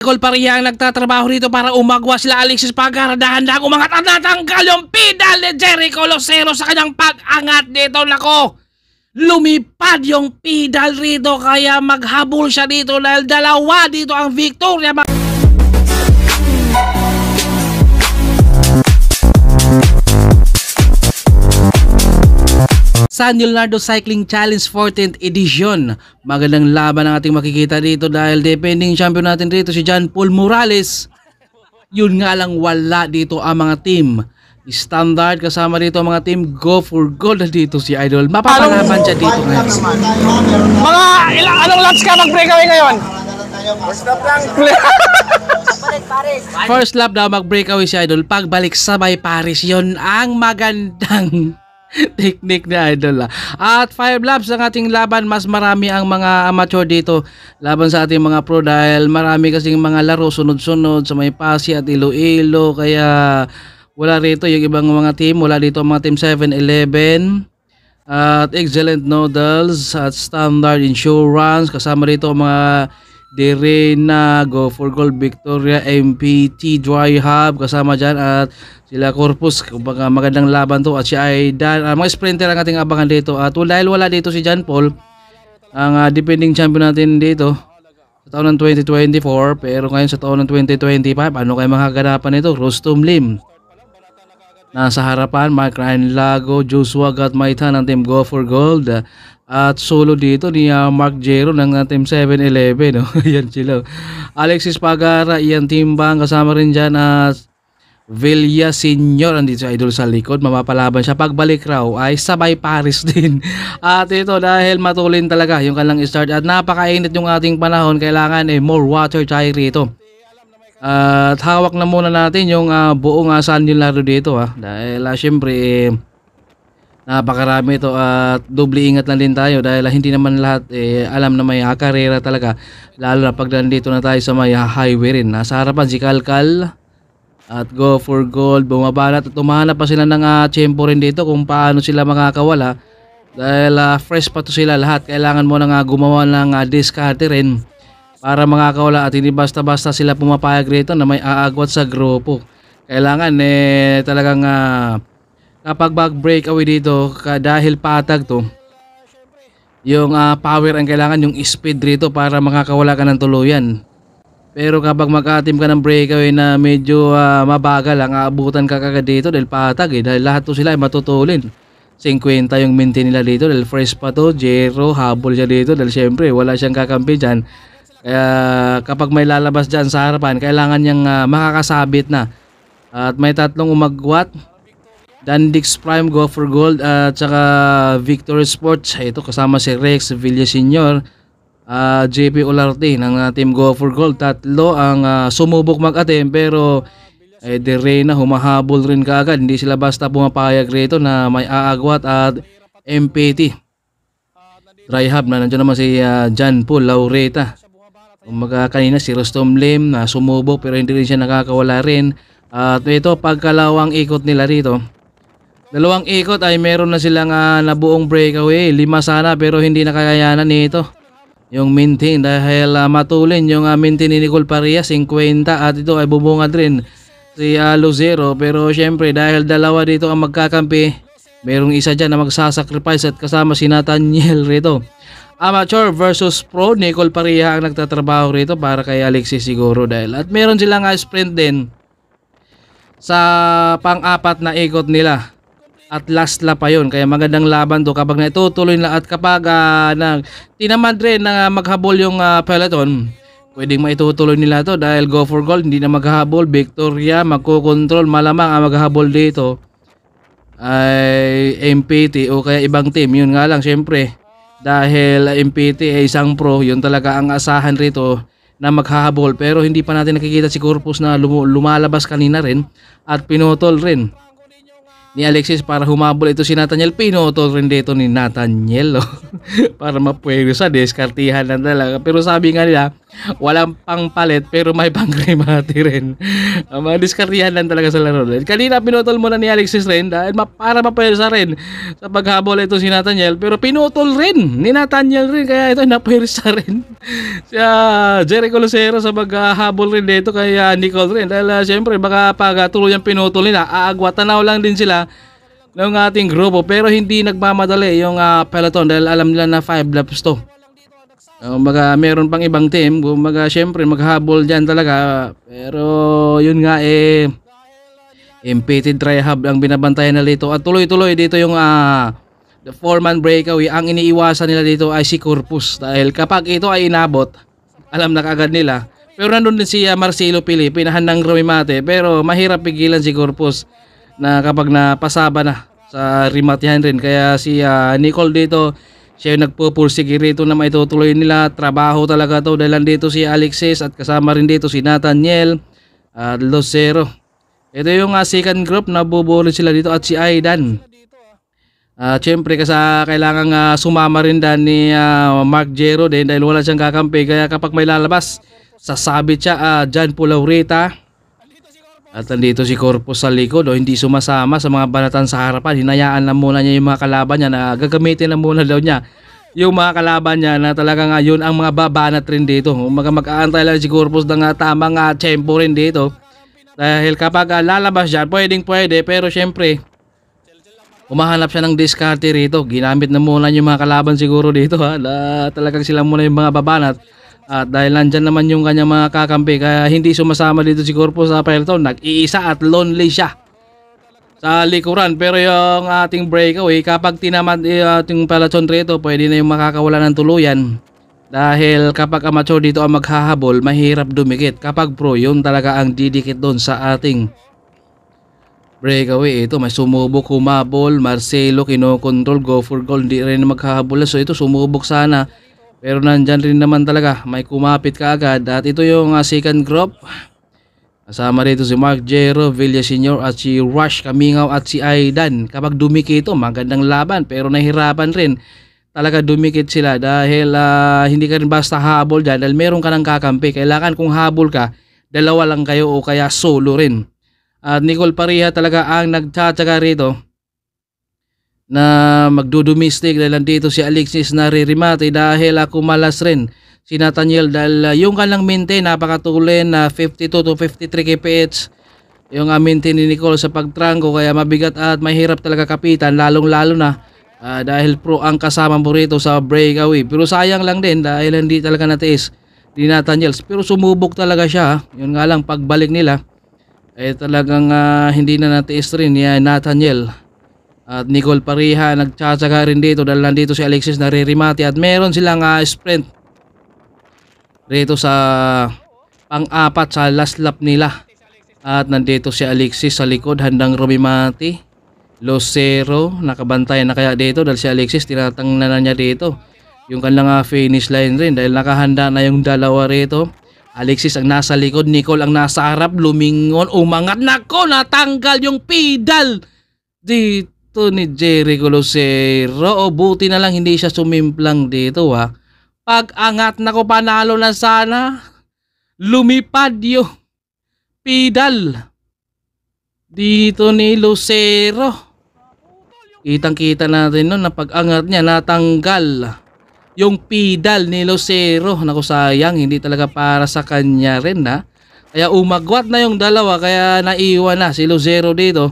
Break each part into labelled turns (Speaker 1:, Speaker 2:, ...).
Speaker 1: Nicole Paria ang nagtatrabaho rito para umagwa sila Alexis Pagara. Dahan-dahang umangat at natanggal yung pedal ni Jericho Lucero sa kanyang pag-angat dito. Nako, lumipad yung pedal rito kaya maghabol siya dito dahil dalawa dito ang victoria. San Leonardo Cycling Challenge 14th Edition. Magandang laban ang ating makikita dito dahil defending champion natin dito si John Paul Morales. Yun nga lang wala dito ang mga team Standard, kasama dito ang mga team Go for Gold. Dito si Idol. Mapapalaban siya dito ngayon.
Speaker 2: Mga anong laps ka mag-breakaway ngayon? First lap lang.
Speaker 1: First lap daw mag-breakaway si Idol. Pagbalik sabay Paris. Yun ang magandang technique ni Idol. At 5 laps ang ating laban. Mas marami ang mga amateur dito laban sa ating mga pro dahil marami kasing mga laro sunod-sunod sa may Pasig at Iloilo. Kaya wala rito yung ibang mga team. Wala dito ang mga team 7-Eleven at Excellent Noodles at Standard Insurance. Kasama rito ang mga Direna, Go for Gold, Victoria, MPT, Dry Hub. Kasama dyan at sila Corpus. Kumbaga magandang laban to. At si Aidan, mga sprinter ang ating abangan dito. At dahil wala dito si John Paul, ang defending champion natin dito sa taon ng 2024. Pero ngayon sa taon ng 2025, ano kayo makaganapan nito? Rostom Lim nasa harapan, Mark Ryan Lago, Joshua Gatmaitan ng team Go for Gold. At solo dito ni Mark Jero ng team 7-Eleven. No? Yan sila. Alexis Pagara, Ian Timbang, kasama rin dyan Villa Senior, andito sa Idol sa likod. Mapapalaban siya. Pagbalik raw ay sabay Paris din. At ito dahil matulin talaga yung kanilang start at napakainit yung ating panahon, kailangan more water tayo rito. At hawak na muna natin yung buong San Leonardo dito dahil syempre napakarami ito at doble ingat lang din tayo dahil hindi naman lahat alam na may karera talaga, lalo na pag nandito na tayo sa may highway rin. Nasa harapan si Kalkal at Go for Gold, bumabanat at tumahanap pa sila ng tiyempo rin dito kung paano sila makakawala dahil fresh pa to sila lahat. Kailangan mo na gumawa ng diskarte rin para makakawala at hindi basta-basta sila pumapayag rito na may aagwat sa grupo. Kailangan talagang kapag mag-breakaway dito dahil patag to, yung power ang kailangan, yung speed rito para makakawala ka ng tuluyan. Pero kapag mag-atim ka ng breakaway na medyo mabagal, ang aabutan ka kagad dito dahil patag dahil lahat to sila ay matutulin. 50 yung maintain nila dito dahil fresh pa to. Jero, habol siya dito dahil syempre wala siyang kakampi dyan. Kaya kapag may lalabas dyan sa harapan, kailangan niyang makakasabit na. At may tatlong umagwat, Dandix Prime, Go for Gold at saka Victory Sports. Ito kasama si Rex Villaseñor, JP Olarte ng team Go for Gold. Tatlo ang sumubok mag-atim pero Direna humahabol rin kaagad. Hindi sila basta pumapayag rito na may aagwat at MPT Dry Hub na nandiyan naman si John Paul Laureta. Kanina si Rostom Lim na sumubok pero hindi rin siya nakakawala rin. At ito pagkalawang ikot nila rito, dalawang ikot ay meron na silang nabuong breakaway. 5 sana pero hindi nakakayanan nito yung maintain dahil matulin yung maintain ni Nicole Paria 50 at ito ay bubungad rin si Lucero. Pero syempre dahil dalawa dito ang magkakampi, merong isa dyan na magsasacrifice at kasama si Nathaniel rito. Amateur versus pro, Nicole Paria ang nagtatrabaho rito para kay Alexis siguro dahil at meron silang sprint din sa pang-apat na ikot nila at last lap pa yun. Kaya magandang laban to kapag naitutuloy na at kapag tinamad rin na maghabol yung peloton, pwedeng maitutuloy nila to dahil Go for Gold hindi na maghahabol. Victoria magkukontrol, malamang ang maghahabol dito ay MPT o kaya ibang team. Yun nga lang syempre dahil MPT ay isang pro, yun talaga ang asahan rito na maghahabol. Pero hindi pa natin nakikita si Corpus na lumalabas kanina rin at pinutol rin ni Alexis para humabol ito si Nathaniel. Pinutol rin dito ni Nathaniel para mapwede sa diskartihan na talaga. Pero sabi nga nila Walang pangpalit pero may pangkremati rin. Mga diskartehan lang talaga sa laro. Kanina pinutol muna ni Alexis rin dahil para mapwersa rin sa paghabol ito si Nathaniel, pero pinutol rin ni Nathaniel rin kaya ito napwersa rin si Jericho Lucero sa paghabol rin dito kay Nicole rin dahil syempre baka pag tuluyang pinutol nila aagwatanaw lang din sila ng ating grupo, pero hindi nagmamadali yung peloton dahil alam nila na 5 laps to. Meron pang ibang team, syempre maghabol dyan talaga, pero yun nga impeded try hub ang binabantayan nila dito at tuloy-tuloy dito yung the 4-man breakaway. Ang iniiwasan nila dito ay si Corpus dahil kapag ito ay inabot, alam na kagad nila. Pero nandun din si Marcelo Pili, pinahan ng Romy Mate, pero mahirap pigilan si Corpus na kapag napasaba na sa rimatehan rin. Kaya si Nicole dito, siya yung nagpupursige rito na maitutuloy nila. Trabaho talaga to dahil dito si Alexis at kasama rin dito si Nathaniel at Lucero. Ito yung second group na bubulit sila dito at si Aidan. Siyempre kailangan sumama rin dan ni Mark Jero din dahil wala siyang kakampi. Kaya kapag may lalabas, sasabit siya John Pulaurita. At nandito si Corpus sa likod hindi sumasama sa mga banatan sa harapan. Hinayaan lang muna niya yung mga kalaban niya na gagamitin lang muna daw niya yung mga kalaban niya na talagang yun ang mga babanat rin dito. Mag-aantay lang si Corpus ng tamang tempo rin dito. Dahil kapag lalabas dyan, pwede pero syempre umahanap siya ng diskarte rito. Ginamit na muna yung mga kalaban siguro dito talagang sila muna yung mga babanat. At dahil nandyan naman yung kanyang mga kakampi, kaya hindi sumasama dito si Corpus sa peloton. Nag-iisa at lonely siya sa likuran. Pero yung ating breakaway, kapag tinamad ating peloton rito, pwede na yung makakawala ng tuluyan. Dahil kapag amateur dito ang maghahabol, mahirap dumikit. Kapag pro, yun talaga ang didikit doon sa ating breakaway. Ito may sumubok, humabol, Marcelo kinokontrol, go for goal, hindi rin maghahabol. So ito sumubok sana, pero nandyan rin naman talaga, may kumapit ka agad. At ito yung second group. Kasama rito si Mark Jero, Villaseñor at si Rush Kamingaw at si Aidan. Kapag dumikit ito, magandang laban, pero nahirapan rin. Talaga dumikit sila dahil hindi ka rin basta habol dyan dahil meron ka ng kakampi. Kailangan kung habol ka, dalawa lang kayo o kaya solo rin. At Nicole Pareha talaga ang nagtsatsaga rito na magdudumistik dahil nandito si Alexis na ririmate dahil kumalas rin si Nathaniel dahil yung kanilang maintain napakatulin na 52 to 53 kph yung maintain ni Nicole sa pagtrangko, kaya mabigat at mahirap talaga kapitan lalong lalo na dahil pro ang kasama mo rito sa breakaway. Pero sayang lang din dahil hindi talaga natiis ni Nathaniel, pero sumubok talaga siya. Yun nga lang pagbalik nila talagang hindi na natiis rin ni Nathaniel. At Nicole Pareha nagtsatsaga rin dito dahil nandito si Alexis na ririmate at meron silang sprint rito sa pang-apat sa last lap nila. At nandito si Alexis sa likod handang rumimati. Lucero nakabantay na kaya dito dahil si Alexis tinatangnan na niya dito yung kanilang finish line rin dahil nakahanda na yung dalawa rito. Alexis ang nasa likod, Nicole ang nasa harap, lumingon, umangat. Nako, natanggal yung pedal dito ni Jericho Lucero. Buti na lang hindi siya sumimplang dito Pag angat na ko, panalo na sana. Lumipad yung pedal dito ni Lucero. Kitang kita natin na pag angat niya natanggal yung pedal ni Lucero. Naku, sayang, hindi talaga para sa kanya rin Kaya umagwat na yung dalawa, kaya naiwan na si Lucero dito.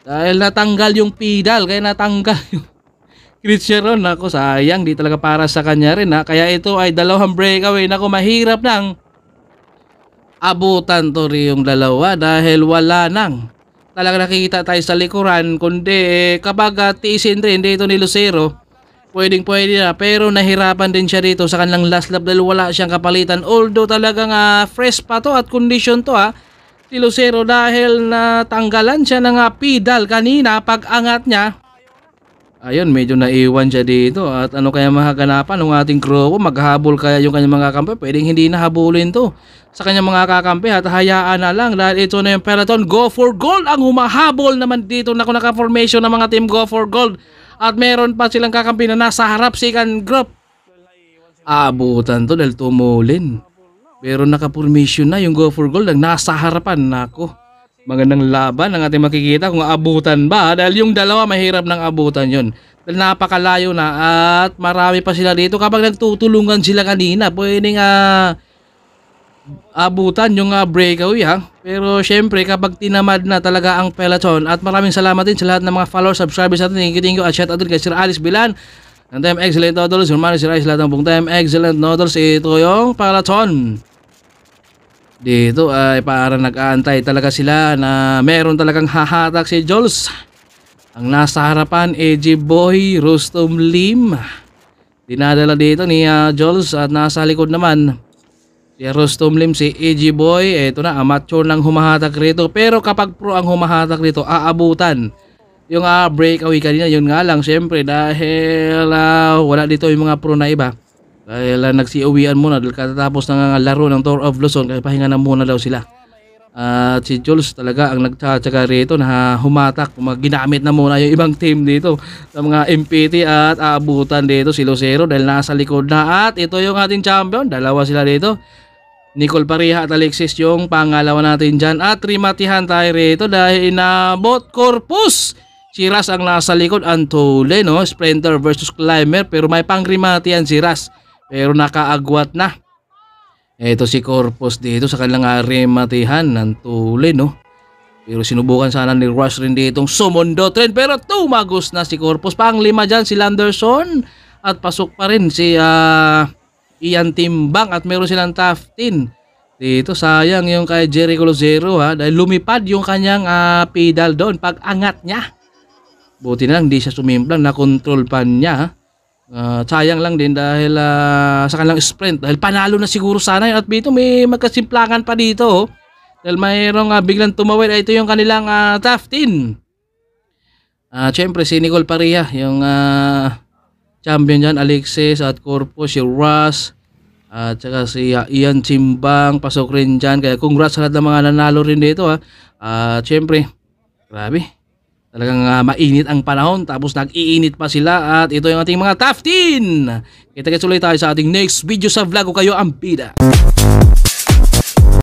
Speaker 1: Dahil natanggal yung pedal, kaya natanggal yung Cristiano. Naku, sayang, di talaga para sa kanya rin Kaya ito ay dalawang breakaway. Naku, mahirap nang abutan to rin yung dalawa dahil wala nang talaga nakikita tayo sa likuran. Kundi kapag tiisin rin dito ni Lucero, pwede na, pero nahirapan din siya dito sa kanilang last lap dahil wala siyang kapalitan. Although talagang fresh pa to at condition to si Lucero dahil natanggalan siya ng pedal kanina pag angat niya. Ayun, medyo naiwan siya dito. At ano kaya mahaganapan ng ating crew? Maghabol kaya yung kanyang mga kakampi? Pwedeng hindi na habulin to sa kanyang mga kakampi at hayaan na lang dahil ito na yung peloton. Go for gold ang humahabol naman dito. Naku, naka-formation ng mga team go for gold. At meron pa silang kakampi na nasa harap second group. Abutan to dahil tumulin. Pero naka-formation na yung go for gold ang nasa harapan. Nako, magandang laban ang ating makikita kung abutan ba. Dahil yung dalawa mahirap ng abutan yon. Dahil napakalayo na at marami pa sila dito. Kapag nagtutulungan sila kanina, pwedeng abutan yung breakaway ha. Pero syempre kapag tinamad na talaga ang peloton. At maraming salamat din sa lahat ng mga followers, subscribers natin. Thank you at shout out din kay Sir Alice Bilan ng Time Excellent Noodles. Humano Sir Alice, lahat ng buong Time Excellent Noodles. Ito yung peloton. Dito ay parang nag-aantay talaga sila na meron talagang hahatak si Jules. Ang nasa harapan, AJ Boy, Rustom Lim. Dinadala dito ni Jules at nasa likod naman si Rustom Lim, si AJ Boy. Ito na, amateur lang humahatak rito. Pero kapag pro ang humahatak rito, aabutan. Yung breakaway kanina, yun nga lang syempre dahil wala dito yung mga pro na iba. Dahil nagsiuwian muna dahil katatapos ng laro ng Tour of Luzon, kaya pahinga na muna daw sila. At si Jules talaga ang nagtsatsaga rito na humatak, ginamit na muna yung ibang team dito sa mga MPT at aabutan dito si Lucero dahil nasa likod na. At ito yung ating champion, dalawa sila dito. Nicole Pareha at Alexis yung pangalawa natin dyan. At rimatihan tayo rito dahil inabot Corpus. Si Ras ang nasa likod, Antole, no? Sprinter versus climber, pero may pangrimatihan si Ras. Pero nakaagwat na. Ito si Corpus dito sa kanilang rematihan ng Tule, no? Pero sinubukan sana ni Rush rin ditong sumundo trend. Pero tumagos na si Corpus. Pang-lima dyan si Landerson. At pasok pa rin si Ian Timbang. At meron silang top 10. Dito sayang yung kay Jericho Lucero ha. Dahil lumipad yung kanyang pedal doon pag angat niya. Buti na lang di siya sumimplang. Na-control pa niya ha. Sayang lang din dahil sa kanilang sprint dahil panalo na siguro sana yun. At dito may magkasimplangan pa dito dahil mayroong biglang tumawid. Ito yung kanilang top 10. Siyempre si Nicole Pareha yung champion dyan, Alexis at Corpus, si Ross at saka si Ian Timbang pasok rin dyan. Kaya congrats sa lahat ng mga nanalo rin dito siyempre grabe, talagang mainit ang panahon tapos nag-iinit pa sila. At ito yung ating mga top 10. Kita-kits ulit tayo sa ating next video sa vlog ko, kayo ang bida.